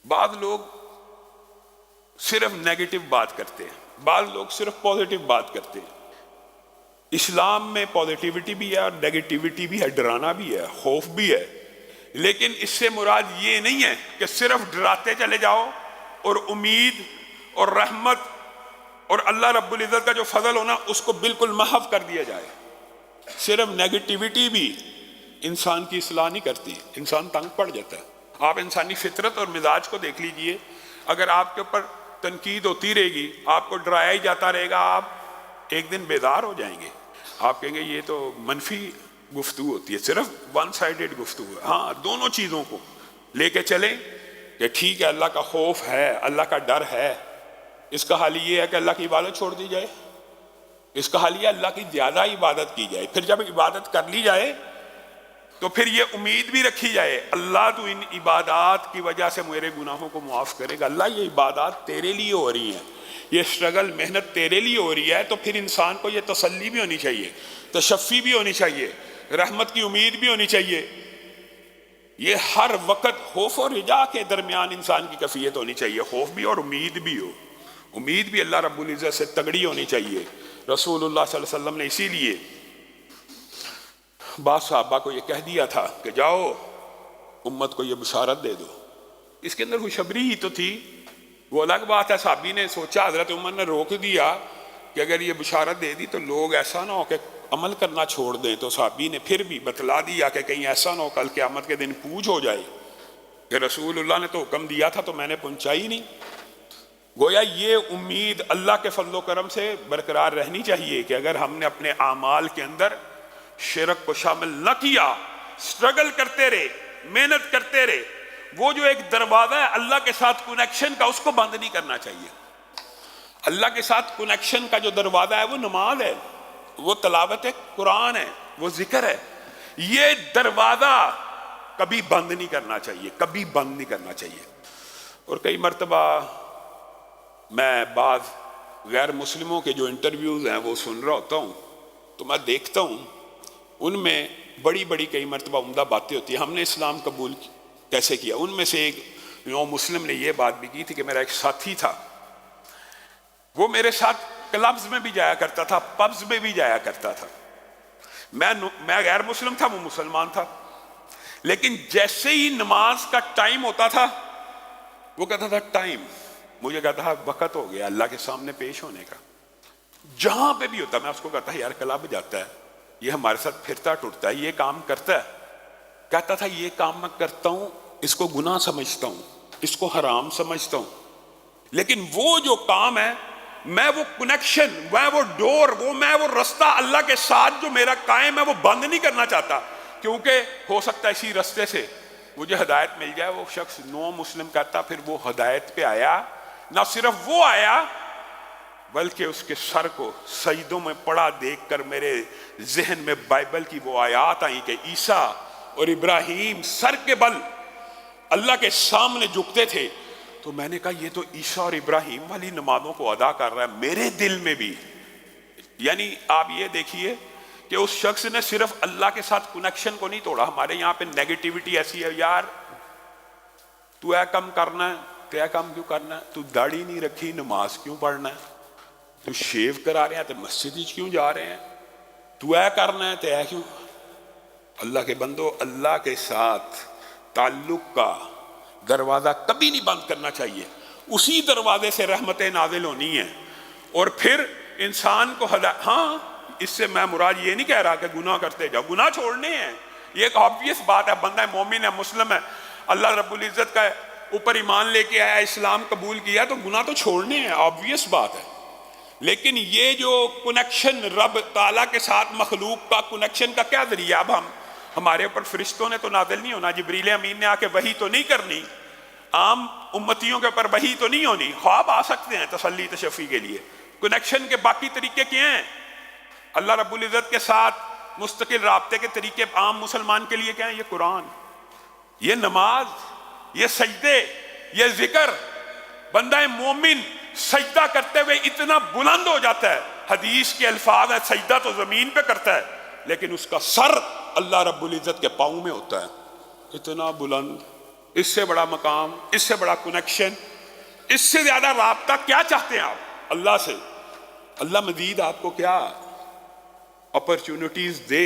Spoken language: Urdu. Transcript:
بعض لوگ صرف نیگیٹو بات کرتے ہیں، بعض لوگ صرف پازیٹو بات کرتے ہیں۔ اسلام میں پازیٹیوٹی بھی ہے اور نیگیٹیوٹی بھی ہے، ڈرانا بھی ہے، خوف بھی ہے، لیکن اس سے مراد یہ نہیں ہے کہ صرف ڈراتے چلے جاؤ اور امید اور رحمت اور اللہ رب العزت کا جو فضل ہونا اس کو بالکل محو کر دیا جائے۔ صرف نیگیٹیوٹی بھی انسان کی اصلاح نہیں کرتی، انسان تنگ پڑ جاتا ہے۔ آپ انسانی فطرت اور مزاج کو دیکھ لیجئے، اگر آپ کے اوپر تنقید ہوتی رہے گی، آپ کو ڈرایا ہی جاتا رہے گا، آپ ایک دن بیدار ہو جائیں گے، آپ کہیں گے یہ تو منفی گفتگو ہوتی ہے، صرف ون سائیڈڈ گفتگو ہے۔ ہاں، دونوں چیزوں کو لے کے چلیں کہ ٹھیک ہے، اللہ کا خوف ہے، اللہ کا ڈر ہے، اس کا حل یہ ہے کہ اللہ کی عبادت چھوڑ دی جائے، اس کا حل یہ اللہ کی زیادہ عبادت کی جائے۔ پھر جب عبادت کر لی جائے تو پھر یہ امید بھی رکھی جائے، اللہ تو ان عبادات کی وجہ سے میرے گناہوں کو معاف کرے گا، اللہ یہ عبادات تیرے لیے ہو رہی ہیں، یہ اسٹرگل محنت تیرے لیے ہو رہی ہے۔ تو پھر انسان کو یہ تسلی بھی ہونی چاہیے، تشفی بھی ہونی چاہیے، رحمت کی امید بھی ہونی چاہیے۔ یہ ہر وقت خوف اور رجا کے درمیان انسان کی کیفیت ہونی چاہیے، خوف بھی اور امید بھی ہو، امید بھی اللہ رب العزت سے تگڑی ہونی چاہیے۔ رسول اللہ صلی اللہ علیہ وسلم نے اسی لیے بعض صحابہ کو یہ کہہ دیا تھا کہ جاؤ امت کو یہ بشارت دے دو۔ اس کے اندر خوشخبری ہی تو تھی، وہ الگ بات ہے، صحابی نے سوچا، حضرت عمر نے روک دیا کہ اگر یہ بشارت دے دی تو لوگ ایسا نہ ہو کہ عمل کرنا چھوڑ دیں، تو صحابی نے پھر بھی بتلا دیا کہ کہیں ایسا نہ ہو کل قیامت کے دن پوچھ ہو جائے کہ رسول اللہ نے تو حکم دیا تھا تو میں نے پہنچائی نہیں۔ گویا یہ امید اللہ کے فضل و کرم سے برقرار رہنی چاہیے کہ اگر ہم نے اپنے اعمال کے اندر شرک کو شامل نہ کیا، سٹرگل کرتے رہے، محنت کرتے رہے، وہ جو ایک دروازہ ہے اللہ کے ساتھ کنیکشن کا، اس کو بند نہیں کرنا چاہیے۔ اللہ کے ساتھ کنیکشن کا جو دروازہ ہے وہ نماز ہے، وہ تلاوت قرآن ہے، وہ ذکر ہے، یہ دروازہ کبھی بند نہیں کرنا چاہیے، کبھی بند نہیں کرنا چاہیے۔ اور کئی مرتبہ میں بعض غیر مسلموں کے جو انٹرویوز ہیں وہ سن رہا ہوتا ہوں تو میں دیکھتا ہوں ان میں بڑی بڑی کئی مرتبہ عمدہ باتیں ہوتی ہیں، ہم نے اسلام قبول کیسے کیا۔ ان میں سے ایک نو مسلم نے یہ بات بھی کی تھی کہ میرا ایک ساتھی تھا، وہ میرے ساتھ کلبز میں بھی جایا کرتا تھا، پبز میں بھی جایا کرتا تھا، میں غیر مسلم تھا، وہ مسلمان تھا، لیکن جیسے ہی نماز کا ٹائم ہوتا تھا وہ کہتا تھا ٹائم، مجھے کہتا تھا وقت ہو گیا اللہ کے سامنے پیش ہونے کا۔ جہاں پہ بھی ہوتا میں اس کو کہتا یار کلب جاتا ہے، یہ ہمارے ساتھ پھرتا ٹوٹتا ہے، یہ کام کرتا ہے، کہتا تھا یہ کام میں کرتا ہوں، اس کو گناہ سمجھتا ہوں، اس کو حرام سمجھتا ہوں، لیکن وہ جو کام ہے، میں وہ کنیکشن، میں وہ ڈور، میں وہ رستہ اللہ کے ساتھ جو میرا قائم ہے وہ بند نہیں کرنا چاہتا، کیونکہ ہو سکتا ہے اسی رستے سے مجھے ہدایت مل جائے۔ وہ شخص نو مسلم کہتا پھر وہ ہدایت پہ آیا، نہ صرف وہ آیا بلکہ اس کے سر کو سجدوں میں پڑا دیکھ کر میرے ذہن میں بائبل کی وہ آیات آئیں کہ عیسیٰ اور ابراہیم سر کے بل اللہ کے سامنے جھکتے تھے، تو میں نے کہا یہ تو عیسیٰ اور ابراہیم والی نمازوں کو ادا کر رہا ہے میرے دل میں بھی۔ یعنی آپ یہ دیکھیے کہ اس شخص نے صرف اللہ کے ساتھ کنیکشن کو نہیں توڑا۔ ہمارے یہاں پہ نیگیٹیوٹی ایسی ہے، یار تو اے کم کرنا ہے، تو اے کم کیوں کرنا ہے، تو داڑھی نہیں رکھی نماز کیوں پڑھنا ہے، تو شیو کرا رہے ہیں تو مسجد کیوں جا رہے ہیں، تو اے کرنا ہے تو اے کیوں۔ اللہ کے بندو، اللہ کے ساتھ تعلق کا دروازہ کبھی نہیں بند کرنا چاہیے، اسی دروازے سے رحمتیں نازل ہونی ہیں۔ اور پھر انسان کو ہاں، اس سے میں مراد یہ نہیں کہہ رہا کہ گناہ کرتے جاؤ، گناہ چھوڑنے ہیں، یہ ایک آبویس بات ہے، بندہ مومن ہے، مسلم ہے، اللہ رب العزت کا اوپر ایمان لے کے آیا، اسلام قبول کیا، تو گناہ تو چھوڑنے ہیں، آبویس بات ہے۔ لیکن یہ جو کنیکشن رب تعالیٰ کے ساتھ مخلوق کا کنیکشن کا کیا ذریعہ، اب ہمارے اوپر فرشتوں نے تو نازل نہیں ہونا، جبریل امین نے آ کے وحی تو نہیں کرنی، عام امتیوں کے اوپر وحی تو نہیں ہونی، خواب آ سکتے ہیں تسلی تشفی کے لیے، کنیکشن کے باقی طریقے کیا ہیں؟ اللہ رب العزت کے ساتھ مستقل رابطے کے طریقے عام مسلمان کے لیے کیا ہیں؟ یہ قرآن، یہ نماز، یہ سجدے، یہ ذکر۔ بندہ مومن سجدہ کرتے ہوئے اتنا بلند ہو جاتا ہے، حدیث کے الفاظ ہیں سجدہ تو زمین پہ کرتا ہے لیکن اس کا سر اللہ رب العزت کے پاؤں میں ہوتا ہے، اتنا بلند اس سے بڑا مقام، اس سے بڑا کنیکشن، اس سے زیادہ رابطہ کیا چاہتے ہیں آپ اللہ سے؟ اللہ مزید آپ کو کیا اپرچونٹیز دے